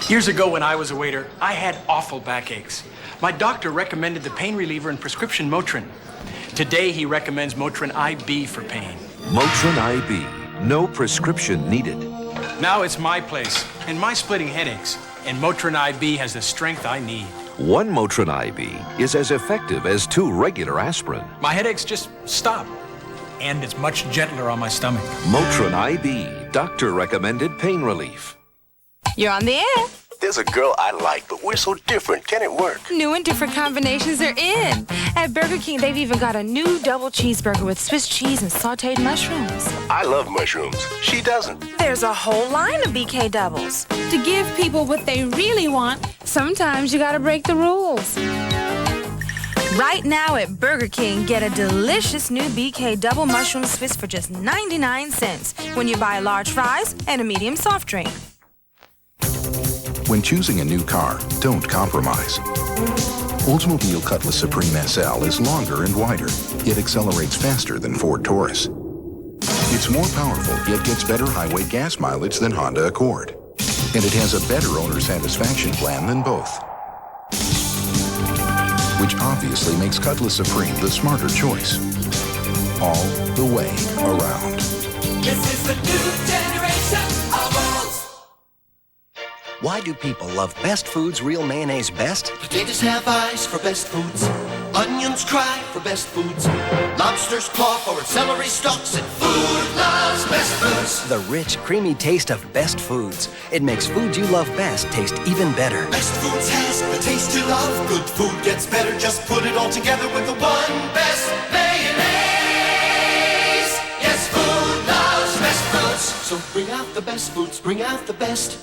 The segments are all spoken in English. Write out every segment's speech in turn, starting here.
Years ago when I was a waiter, I had awful backaches. My doctor recommended the pain reliever and prescription Motrin. Today, he recommends Motrin IB for pain. Motrin IB. No prescription needed. Now it's my place, and my splitting headaches. And Motrin IB has the strength I need. One Motrin IB is as effective as 2 regular aspirin. My headaches just stop. And it's much gentler on my stomach. Motrin IB. Doctor-recommended pain relief. You're on the air. There's a girl I like, but we're so different. Can it work? New and different combinations are in. At Burger King, they've even got a new double cheeseburger with Swiss cheese and sauteed mushrooms. I love mushrooms. She doesn't. There's a whole line of BK doubles. To give people what they really want, sometimes you gotta break the rules. Right now at Burger King, get a delicious new BK double mushroom Swiss for just 99 cents when you buy large fries and a medium soft drink. When choosing a new car, don't compromise. Oldsmobile Cutlass Supreme SL is longer and wider, yet accelerates faster than Ford Taurus. It's more powerful, yet gets better highway gas mileage than Honda Accord. And it has a better owner satisfaction plan than both. Which obviously makes Cutlass Supreme the smarter choice. All the way around. This is the new generation of Olds. Why do people love Best Foods real mayonnaise best? Potatoes have eyes for best foods. Onions cry for best foods. Lobsters claw for its celery stalks. And food loves Best Foods. The rich, creamy taste of Best Foods. It makes food you love best taste even better. Best Foods has the taste you love. Good food gets better. Just put it all together with the one best mayonnaise. Yes, food loves Best Foods. So bring out the Best Foods. Bring out the best.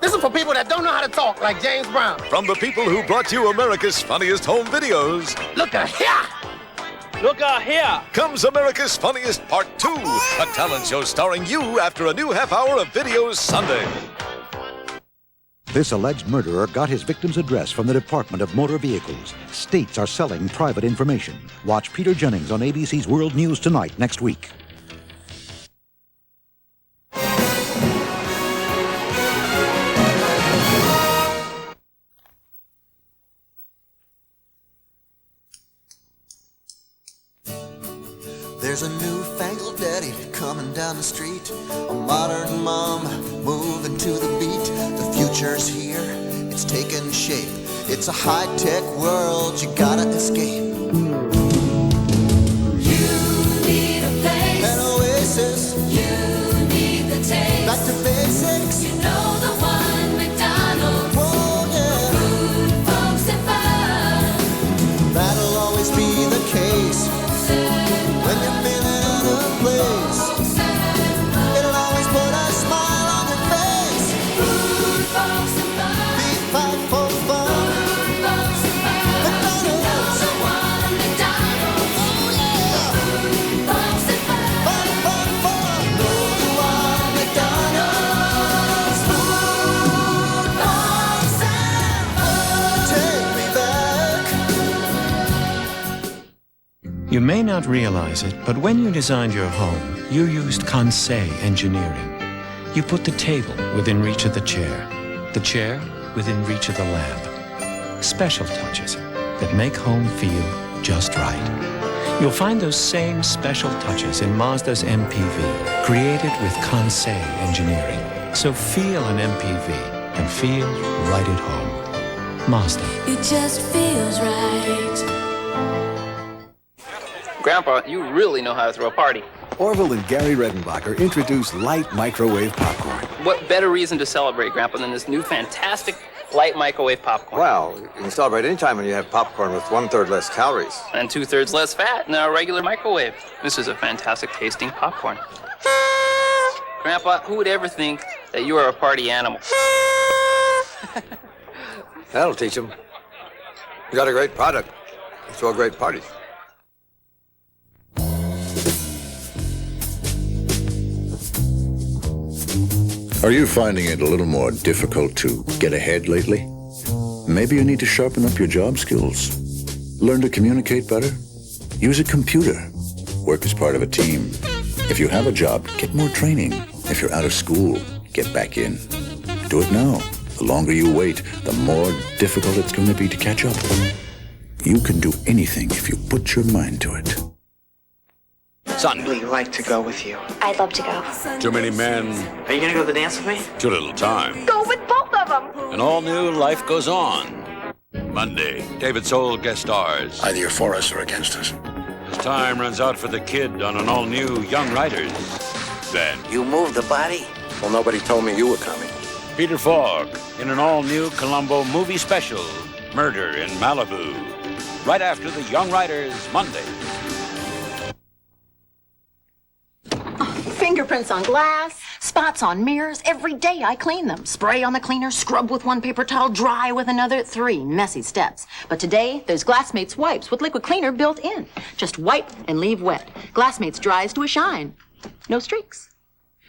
This is for people that don't know how to talk, like James Brown. From the people who brought you America's Funniest Home Videos. Look here! Look here! Comes America's Funniest Part 2, a talent show starring you after a new half hour of videos Sunday. This alleged murderer got his victim's address from the Department of Motor Vehicles. States are selling private information. Watch Peter Jennings on ABC's World News Tonight next week. There's a newfangled daddy coming down the street, a modern mom moving to the beat. The future's here, it's taking shape. It's a high-tech world, you gotta escape. You need a place, an oasis. You need the taste, back to basics. You know the one, McDonald's. Oh yeah, food, folks, and fun. That'll always be the case. When you're feeling out of place, it'll always put a smile on your face. Food, folks, and fun. Beef pie for fun. Food, folks, and fun. McDonald's. You know the one, McDonald's. Oh yeah. Food, folks, and fun. Fun, fun, fun. Know the one, McDonald's. Food, folks, and fun. Take me back. You may not realize it, but when you designed your home, you used Conseil engineering. You put the table within reach of the chair within reach of the lamp. Special touches that make home feel just right. You'll find those same special touches in Mazda's MPV, created with Conseil engineering. So feel an MPV and feel right at home. Mazda. It just feels right. Grandpa, you really know how to throw a party. Orville and Gary Redenbacher introduced light microwave popcorn. What better reason to celebrate, Grandpa, than this new fantastic light microwave popcorn? Well, you can celebrate anytime when you have popcorn with 1/3 less calories. And 2/3 less fat than our regular microwave. This is a fantastic tasting popcorn. Grandpa, who would ever think that you are a party animal? That'll teach them. You got a great product. You throw great parties. Are you finding it a little more difficult to get ahead lately? Maybe you need to sharpen up your job skills. Learn to communicate better. Use a computer. Work as part of a team. If you have a job, get more training. If you're out of school, get back in. Do it now. The longer you wait, the more difficult it's going to be to catch up. You can do anything if you put your mind to it. Son. Would like to go with you? I'd love to go. Too many men. Are you gonna go to the dance with me? Too little time. Go with both of them! An all-new Life Goes On. Monday, David Soul guest stars. Either you're for us or against us. As time runs out for the kid on an all-new Young Riders. Then, You moved the body? Well, nobody told me you were coming. Peter Falk in an all-new Columbo movie special, Murder in Malibu. Right after the Young Riders, Monday. Fingerprints on glass, spots on mirrors. Every day I clean them. Spray on the cleaner, scrub with one paper towel, dry with another. 3 messy steps. But today, there's Glassmates wipes with liquid cleaner built in. Just wipe and leave wet. Glassmates dries to a shine. No streaks.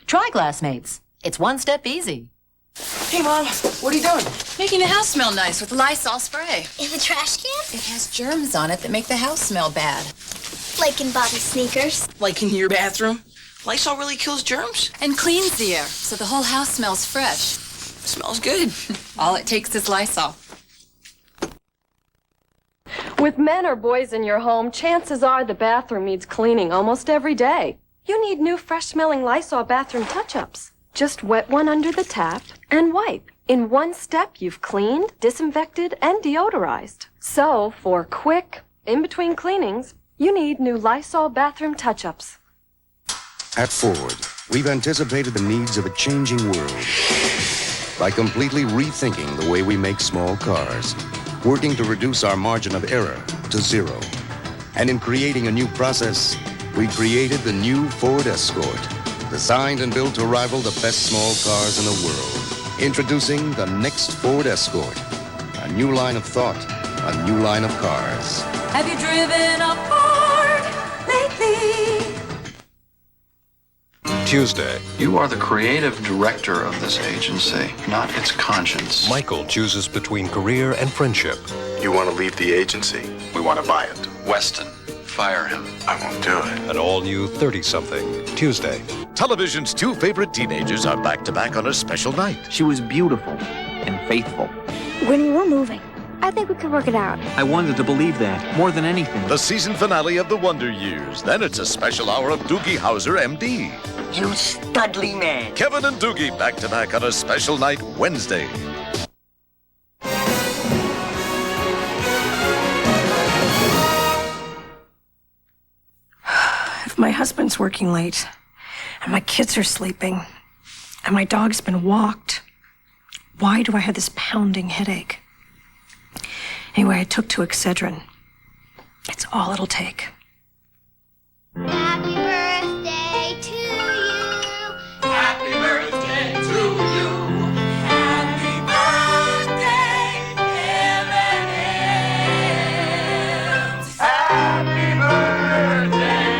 Try Glassmates. It's one step easy. Hey, Mom, what are you doing? Making the house smell nice with Lysol spray. In the trash can? It has germs on it that make the house smell bad. Like in Bobby's sneakers. Like in your bathroom? Lysol really kills germs? And cleans the air, so the whole house smells fresh. Smells good. All it takes is Lysol. With men or boys in your home, chances are the bathroom needs cleaning almost every day. You need new fresh-smelling Lysol bathroom touch-ups. Just wet one under the tap and wipe. In one step, you've cleaned, disinfected, and deodorized. So, for quick, in-between cleanings, you need new Lysol bathroom touch-ups. At Ford, we've anticipated the needs of a changing world by completely rethinking the way we make small cars, working to reduce our margin of error to 0. And in creating a new process, we created the new Ford Escort, designed and built to rival the best small cars in the world. Introducing the next Ford Escort, a new line of thought, a new line of cars. Have you driven a Ford lately? Tuesday. You are the creative director of this agency, not its conscience. Michael chooses between career and friendship. You want to leave the agency? We want to buy it. Weston, fire him. I won't do it. An all-new 30-something. Tuesday. Television's 2 favorite teenagers are back-to-back on a special night. She was beautiful and faithful. When we were moving, I think we could work it out. I wanted to believe that, more than anything. The season finale of The Wonder Years. Then it's a special hour of Doogie Howser, M.D. You studly man. Kevin and Doogie back-to-back on a special night Wednesday. If my husband's working late, and my kids are sleeping, and my dog's been walked, why do I have this pounding headache? Anyway, I took to Excedrin. It's all it'll take. Happy birthday to you. Happy birthday to you. Happy birthday, M&ms. Happy birthday.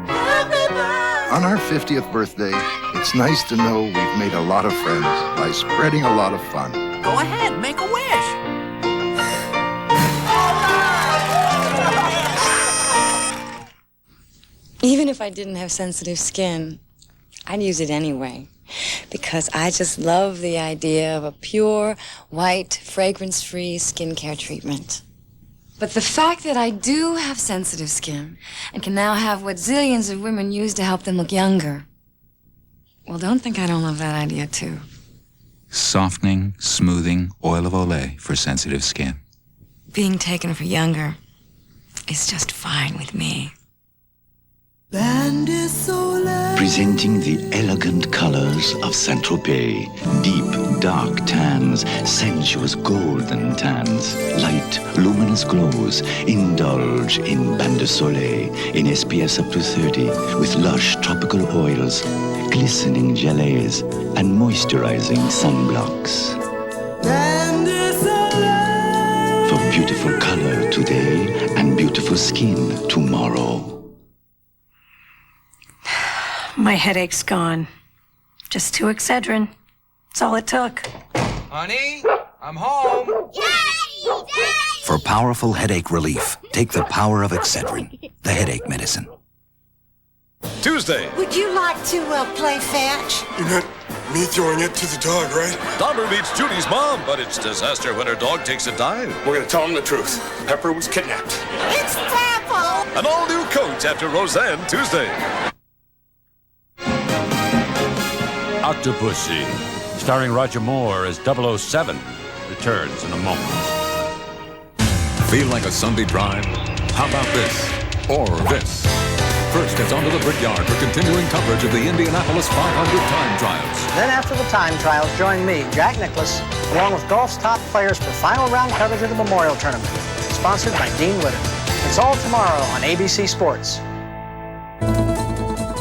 Happy birthday. On our 50th birthday, it's nice to know we've made a lot of friends by spreading a lot of fun. Go ahead, make a wish. Even if I didn't have sensitive skin, I'd use it anyway. Because I just love the idea of a pure, white, fragrance-free skincare treatment. But the fact that I do have sensitive skin and can now have what zillions of women use to help them look younger, well, don't think I don't love that idea, too. Softening, smoothing, oil of Olay for sensitive skin. Being taken for younger is just fine with me. Presenting the elegant colors of Saint-Tropez. Deep, dark tans, sensuous golden tans, light, luminous glows. Indulge in Bain de Soleil, in SPF up to 30, with lush tropical oils, glistening gelées, and moisturizing sunblocks. For beautiful color today and beautiful skin tomorrow. My headache's gone. Just 2 Excedrin. That's all it took. Honey, I'm home. Yay! For powerful headache relief, take the power of Excedrin, the headache medicine. Tuesday. Would you like to play fetch? You're not me throwing it to the dog, right? Dahmer meets Judy's mom, but it's disaster when her dog takes a dive. We're gonna tell him the truth. Pepper was kidnapped. It's Pepper! An all-new coach after Roseanne Tuesday. Octopussy, starring Roger Moore as 007, returns in a moment. Feel like a Sunday drive? How about this? Or this? First, it's onto the Brickyard for continuing coverage of the Indianapolis 500 time trials. Then after the time trials, join me, Jack Nicklaus, along with golf's top players for final round coverage of the Memorial Tournament. Sponsored by Dean Witter. It's all tomorrow on ABC Sports.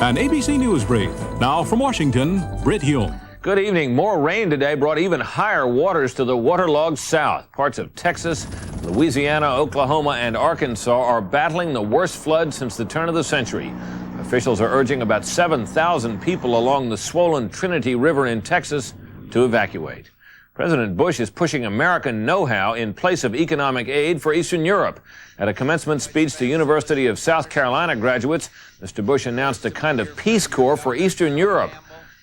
An ABC News Brief. Now from Washington, Britt Hume. Good evening. More rain today brought even higher waters to the waterlogged South. Parts of Texas, Louisiana, Oklahoma, and Arkansas are battling the worst flood since the turn of the century. Officials are urging about 7,000 people along the swollen Trinity River in Texas to evacuate. President Bush is pushing American know-how in place of economic aid for Eastern Europe. At a commencement speech to University of South Carolina graduates, Mr. Bush announced a kind of Peace Corps for Eastern Europe.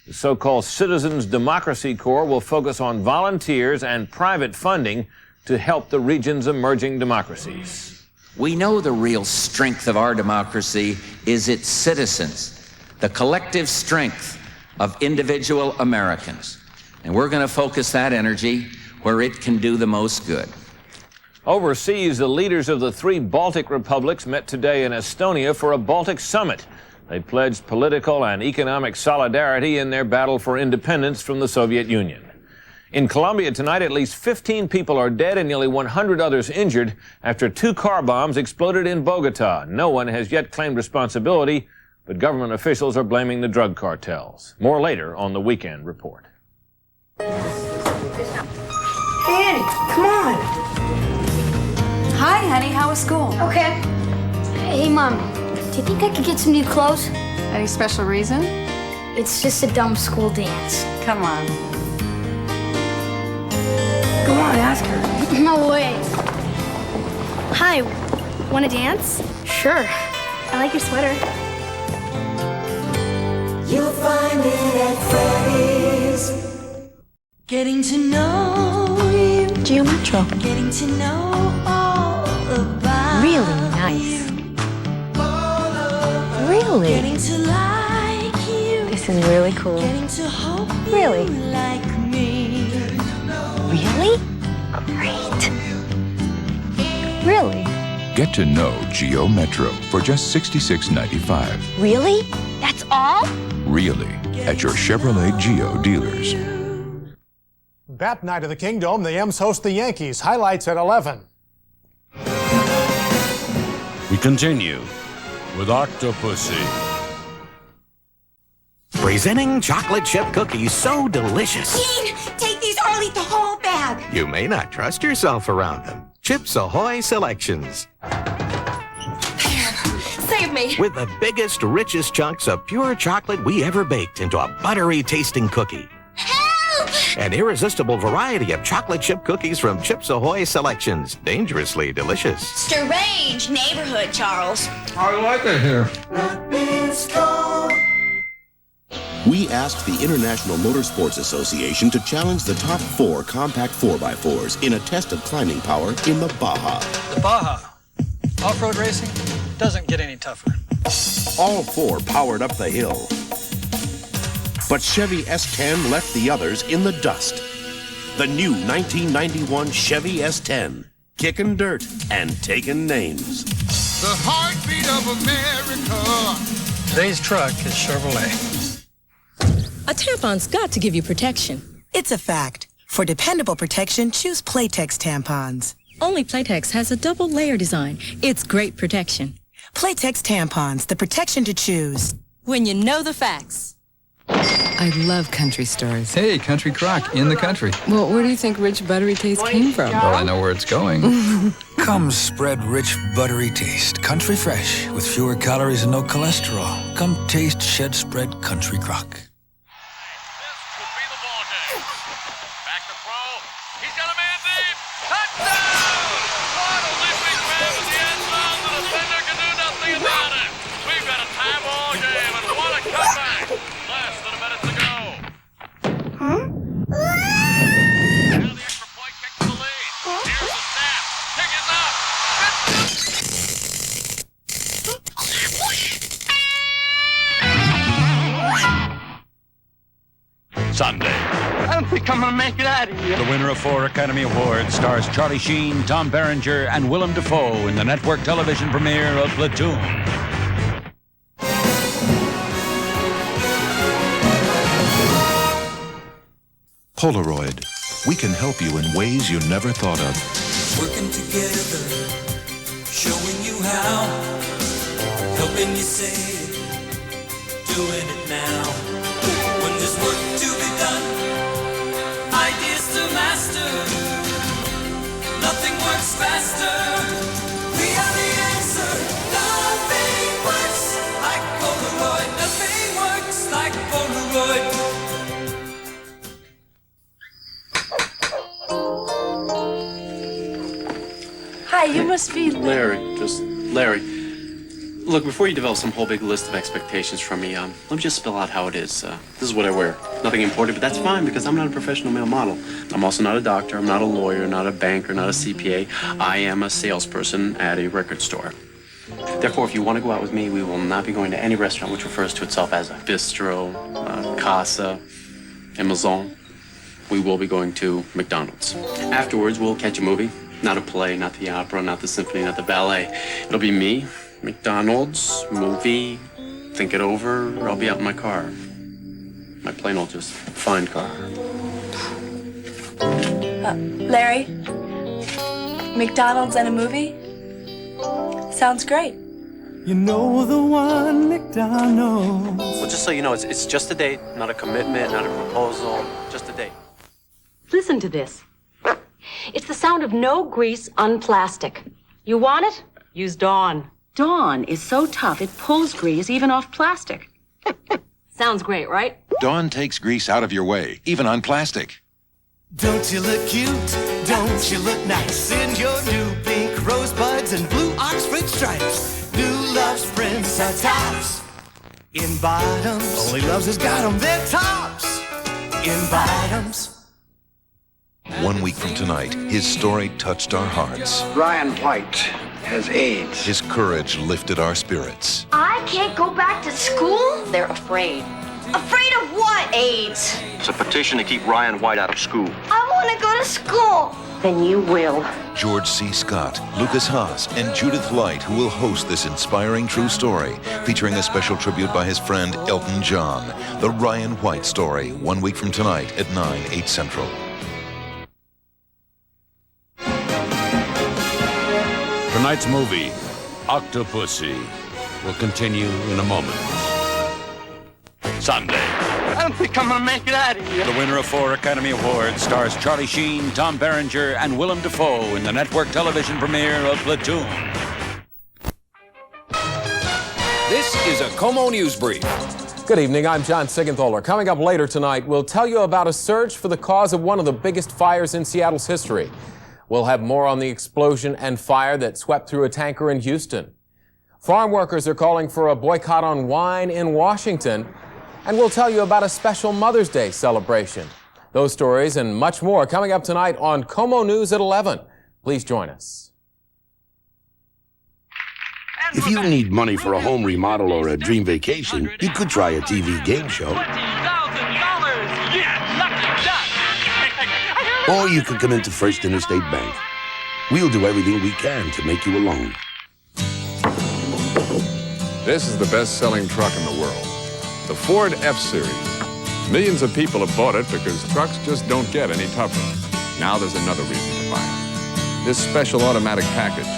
The so-called Citizens Democracy Corps will focus on volunteers and private funding to help the region's emerging democracies. We know the real strength of our democracy is its citizens, the collective strength of individual Americans. And we're going to focus that energy where it can do the most good. Overseas, the leaders of the 3 Baltic republics met today in Estonia for a Baltic summit. They pledged political and economic solidarity in their battle for independence from the Soviet Union. In Colombia tonight, at least 15 people are dead and nearly 100 others injured after 2 car bombs exploded in Bogota. No one has yet claimed responsibility, but government officials are blaming the drug cartels. More later on the Weekend Report. Hey, Annie, come on. Hi, honey. How was school? Okay. Hey, Mom, do you think I could get some new clothes? Any special reason? It's just a dumb school dance. Come on. Go on, ask her. No way. Hi, want to dance? Sure. I like your sweater. You'll find it at Freddy's. Getting to know you. Metro. Getting to know all about Really nice. Really? Getting to like you. This is really cool. Getting to hope Really? you like me. Really? Great. Really? Get to know Geo Metro for just $66.95. Really? That's all? Really, at your Chevrolet Geo dealers. Bat night of the Kingdom, the M's host the Yankees. Highlights at 11. We continue with Octopussy. Presenting chocolate chip cookies so delicious. Dean, take these or I'll eat the whole bag. You may not trust yourself around them. Chips Ahoy Selections. Save me. With the biggest, richest chunks of pure chocolate we ever baked into a buttery tasting cookie. Help! An irresistible variety of chocolate chip cookies from Chips Ahoy Selections. Dangerously delicious. Strange neighborhood, Charles. I like it here. We asked the International Motorsports Association to challenge the top 4 compact 4x4s in a test of climbing power in the Baja. The Baja. Off-road racing doesn't get any tougher. All 4 powered up the hill. But Chevy S10 left the others in the dust. The new 1991 Chevy S10. Kicking dirt and taking names. The heartbeat of America. Today's truck is Chevrolet. A tampon's got to give you protection. It's a fact. For dependable protection, choose Playtex tampons. Only Playtex has a double layer design. It's great protection. Playtex tampons, the protection to choose. When you know the facts. I love country stores. Hey, Country Crock, in the country. Well, where do you think rich buttery taste came from? Well, I know where it's going. Come spread rich, buttery taste. Country fresh, with fewer calories and no cholesterol. Come taste Shed Spread Country Crock. We've got a tie ball game Sunday. I don't think I'm gonna make it out of here. The winner of 4 Academy Awards stars Charlie Sheen, Tom Berenger, and Willem Dafoe in the network television premiere of Platoon. Polaroid. We can help you in ways you never thought of. Working together, showing you how, helping you say it, doing it now. When there's work to be done, ideas to master, nothing works faster. We are the answer. Nothing works like Polaroid. Nothing works like Polaroid. Hi, you must be Larry. Just Larry. Look, before you develop some whole big list of expectations from me, let me just spell out how it is. This is what I wear. Nothing important, but that's fine because I'm not a professional male model. I'm also not a doctor. I'm not a lawyer, not a banker, not a CPA. I am a salesperson at a record store. Therefore, if you want to go out with me, we will not be going to any restaurant which refers to itself as a bistro, casa, a maison. We will be going to McDonald's. Afterwards, we'll catch a movie. Not a play, not the opera, not the symphony, not the ballet. It'll be me, McDonald's, movie, think it over, or I'll be out in my car. My plain old just fine car. Larry, McDonald's and a movie? Sounds great. You know the one McDonald's. Well, just so you know, it's just a date, not a commitment, not a proposal, just a date. Listen to this. It's the sound of no grease on plastic. You want it? Use Dawn. Dawn is so tough it pulls grease even off plastic. Sounds great, right? Dawn takes grease out of your way, even on plastic. Don't you look cute? Don't you look nice in your new pink rosebuds and blue Oxford stripes? New Love's prints are tops in bottoms. Only Love's has got them. They're tops in bottoms. 1 week from tonight, his story touched our hearts. Ryan White has AIDS. His courage lifted our spirits. I can't go back to school? They're afraid. Afraid of what? AIDS. It's a petition to keep Ryan White out of school. I want to go to school. Then you will. George C. Scott, Lucas Haas, and Judith Light, who will host this inspiring true story, featuring a special tribute by his friend Elton John. The Ryan White Story, 1 week from tonight at 9, 8 Central. Tonight's movie, Octopussy, will continue in a moment. Sunday. I don't think I'm gonna make it out of here. The winner of 4 Academy Awards stars Charlie Sheen, Tom Berenger, and Willem Dafoe in the network television premiere of Platoon. This is a Como News Brief. Good evening, I'm John Sigenthaler. Coming up later tonight, we'll tell you about a search for the cause of one of the biggest fires in Seattle's history. We'll have more on the explosion and fire that swept through a tanker in Houston. Farm workers are calling for a boycott on wine in Washington. And we'll tell you about a special Mother's Day celebration. Those stories and much more coming up tonight on Como News at 11. Please join us. If you need money for a home remodel or a dream vacation, you could try a TV game show. Or you could come into First Interstate Bank. We'll do everything we can to make you a loan. This is the best-selling truck in the world, the Ford F-Series. Millions of people have bought it because trucks just don't get any tougher. Now there's another reason to buy it. This special automatic package.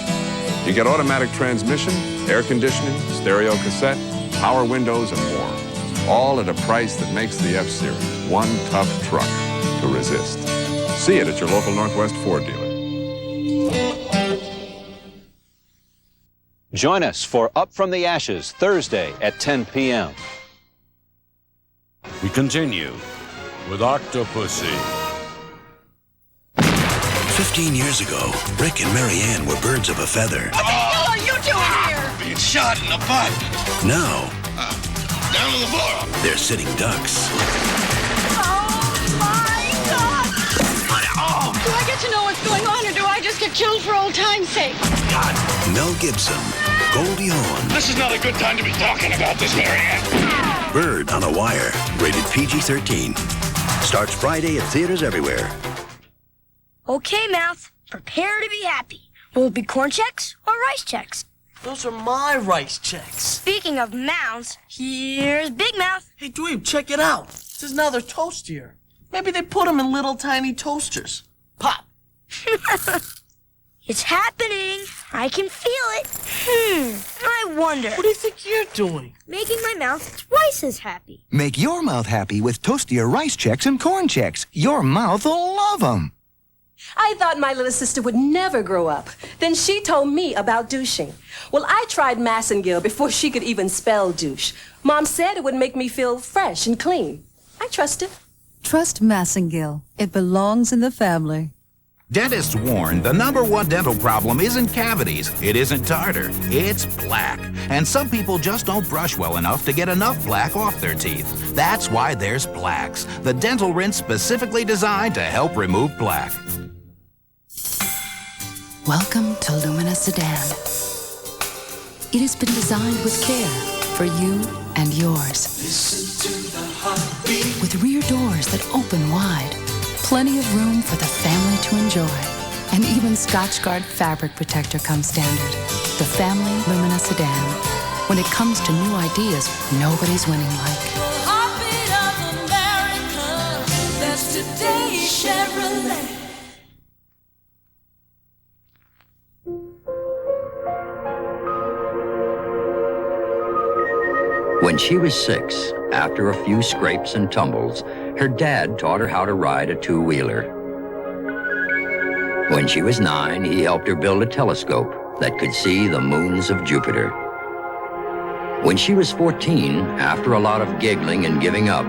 You get automatic transmission, air conditioning, stereo cassette, power windows, and more. All at a price that makes the F-Series one tough truck to resist. See it at your local Northwest Ford dealer. Join us for Up From the Ashes, Thursday at 10 p.m. We continue with Octopussy. 15 years ago, Rick and Marianne were birds of a feather. What the hell are you doing here? Being shot in the butt. Now, Down on the floor. they're sitting ducks. Oh my God! Do I get to know what's going on, or do I just get killed for old time's sake? Mel Gibson, Goldie Hawn. This is not a good time to be talking about this, Marianne. Bird on a Wire, rated PG-13. Starts Friday at theaters everywhere. Okay, Mouth. Prepare to be happy. Will it be corn checks or rice checks? Those are my rice checks. Speaking of mouths, here's Big Mouth. Hey, Dweeb, check it out. This is another toastier. Maybe they put them in little tiny toasters. Pop. It's happening. I can feel it. I wonder. What do you think you're doing? Making my mouth twice as happy. Make your mouth happy with toastier rice checks and corn checks. Your mouth will love them. I thought my little sister would never grow up. Then she told me about douching. Well, I tried Massengill before she could even spell douche. Mom said it would make me feel fresh and clean. I trust it. Trust Massengill. It belongs in the family. Dentists warn the #1 dental problem isn't cavities, it isn't tartar, it's plaque. And some people just don't brush well enough to get enough plaque off their teeth. That's why there's Plaques, the dental rinse specifically designed to help remove plaque. Welcome to Lumina Sedan. It has been designed with care for you and yours. Listen to the heartbeat. With rear doors that open wide, plenty of room for the family to enjoy. And even Scotchgard fabric protector comes standard. The family Lumina Sedan. When it comes to new ideas, nobody's winning like. Heartbeat of America, that's today's Chevrolet. When she was 6, after a few scrapes and tumbles, her dad taught her how to ride a two-wheeler. When she was 9, he helped her build a telescope that could see the moons of Jupiter. When she was 14, after a lot of giggling and giving up,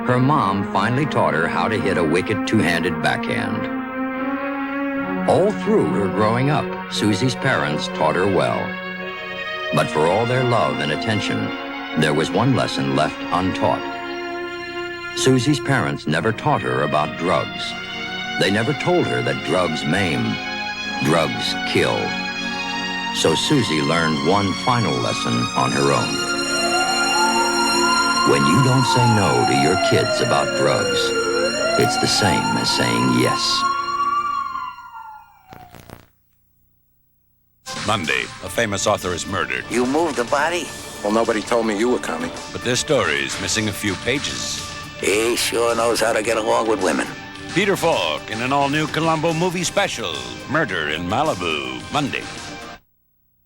her mom finally taught her how to hit a wicked two-handed backhand. All through her growing up, Susie's parents taught her well. But for all their love and attention, there was one lesson left untaught. Susie's parents never taught her about drugs. They never told her that drugs maim, drugs kill. So Susie learned one final lesson on her own. When you don't say no to your kids about drugs, it's the same as saying yes. Monday, a famous author is murdered. You moved the body? Well, nobody told me you were coming. But this story's missing a few pages. He sure knows how to get along with women. Peter Falk in an all-new Columbo movie special, Murder in Malibu, Monday.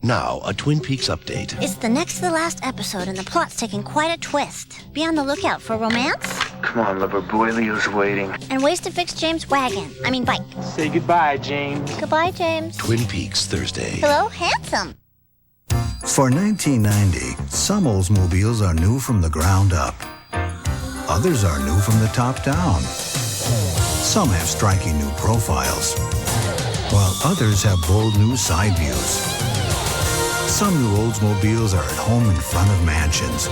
Now, a Twin Peaks update. It's the next to the last episode, and the plot's taking quite a twist. Be on the lookout for romance Come on, lover boy, Leo's waiting. and ways to fix James' bike. Say goodbye, James. Goodbye, James. Twin Peaks, Thursday. Hello, handsome. For 1990, some Oldsmobiles are new from the ground up. Others are new from the top down. Some have striking new profiles, while others have bold new side views. Some new Oldsmobiles are at home in front of mansions,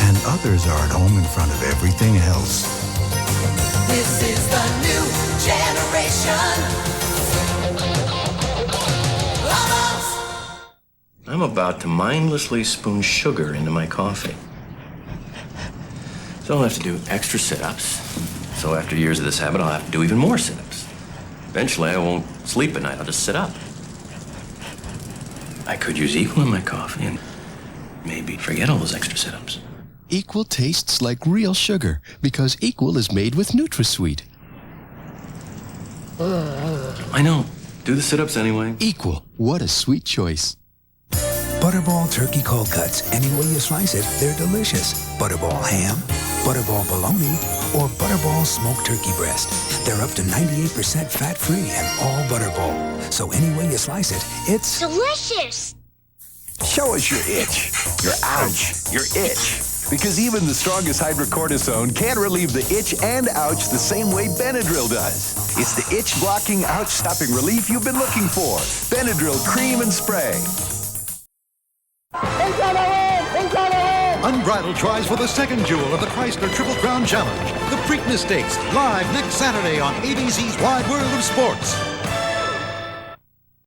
and others are at home in front of everything else. This is the new generation. I'm about to mindlessly spoon sugar into my coffee. So I'll have to do extra sit-ups. So after years of this habit, I'll have to do even more sit-ups. Eventually, I won't sleep at night. I'll just sit up. I could use Equal in my coffee and maybe forget all those extra sit-ups. Equal tastes like real sugar because Equal is made with NutraSweet. I know. Do the sit-ups anyway. Equal. What a sweet choice. Butterball turkey cold cuts. Any way you slice it, they're delicious. Butterball ham, Butterball bologna, or Butterball smoked turkey breast. They're up to 98% fat-free and all Butterball. So any way you slice it, it's delicious. Show us your itch, your ouch, your itch. Because even the strongest hydrocortisone can't relieve the itch and ouch the same way Benadryl does. It's the itch-blocking, ouch-stopping relief you've been looking for. Benadryl cream and spray. Unbridled tries for the second jewel of the Chrysler Triple Crown Challenge. The Preakness Stakes, live next Saturday on ABC's Wide World of Sports.